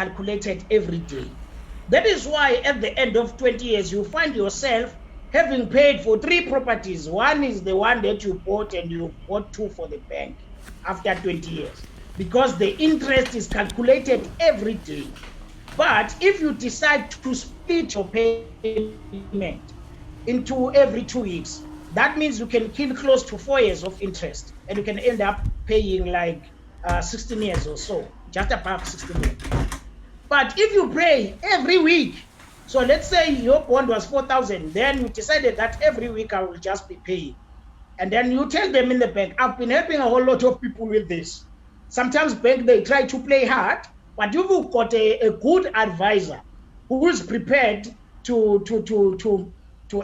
calculated every day. That is why at the end of 20 years, you find yourself having paid for 3 properties. One is the one that you bought, and you bought 2 for the bank after 20 years, because the interest is calculated every day. But if you decide to split your payment into every 2 weeks, that means you can kill close to 4 years of interest, and you can end up paying like 16 years or so, just above 16 years. But if you pay every week, so let's say your bond was 4,000, then you decided that every week I will just be paying. And then you tell them in the bank, I've been helping a whole lot of people with this. Sometimes bank, they try to play hard, but you've got a good advisor who is prepared to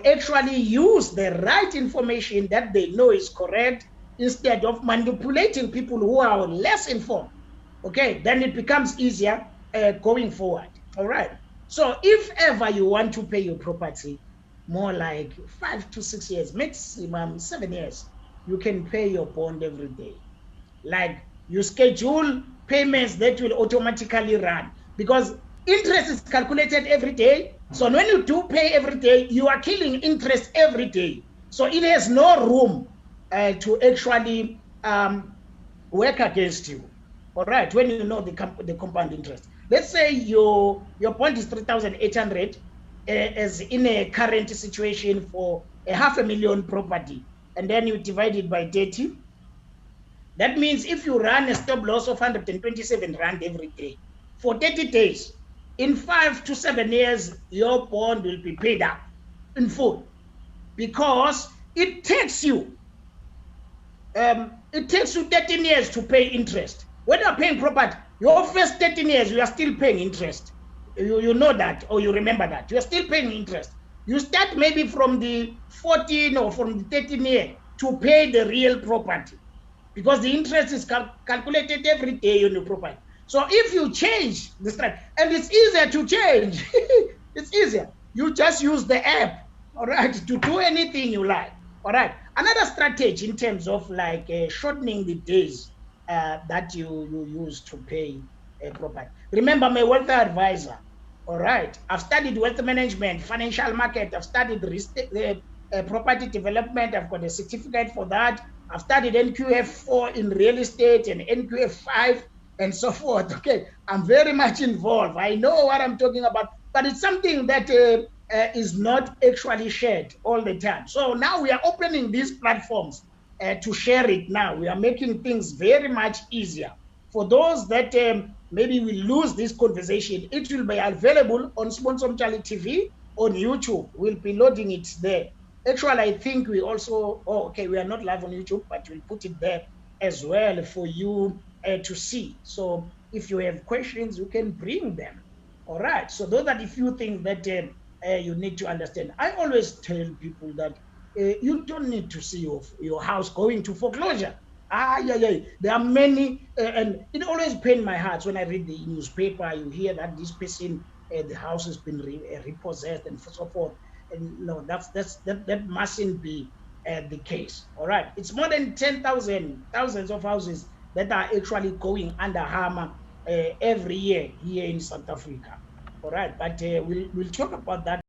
actually use the right information that they know is correct, instead of manipulating people who are less informed. Okay, then it becomes easier going forward. All right. So if ever you want to pay your property more like 5 to 6 years, maximum 7 years, you can pay your bond every day. Like, you schedule payments that will automatically run, because interest is calculated every day. So when you do pay every day, you are killing interest every day. So it has no room to actually work against you. All right, when you know the compound interest. Let's say your bond is 3,800 as in a current situation for a 500,000 property, and then you divide it by 30. That means if you run a stop loss of 127 rand every day for 30 days, in 5 to 7 years, your bond will be paid up in full, because it takes you 13 years to pay interest. When you're paying property, your first 13 years, you are still paying interest. You know that, or you remember that. You are still paying interest. You start maybe from the 14 or from the 13 year to pay the real property, because the interest is calculated every day on your property. So if you change the strategy, and it's easier to change, it's easier. You just use the app, all right, to do anything you like, all right. Another strategy in terms of like shortening the days that you use to pay a property. Remember, I'm a wealth advisor, all right. I've studied wealth management, financial market. I've studied property development. I've got a certificate for that. I've studied NQF4 in real estate and NQF5 and so forth. Okay, I'm very much involved. I know what I'm talking about, but it's something that is not actually shared all the time. So now we are opening these platforms to share it now. We are making things very much easier. For those that maybe we lose this conversation, it will be available on Mtshali TV on YouTube. We'll be loading it there. Actually, I think we also, we are not live on YouTube, but we'll put it there as well for you to see. So if you have questions, you can bring them. All right. So those are the few things that you need to understand. I always tell people that you don't need to see your house going to foreclosure. There are many, and it always pains my heart when I read the newspaper. You hear that this person, the house has been repossessed and so forth. And no, that mustn't be the case. All right, it's more than thousands of houses that are actually going under hammer every year here in South Africa. All right, but we'll talk about that.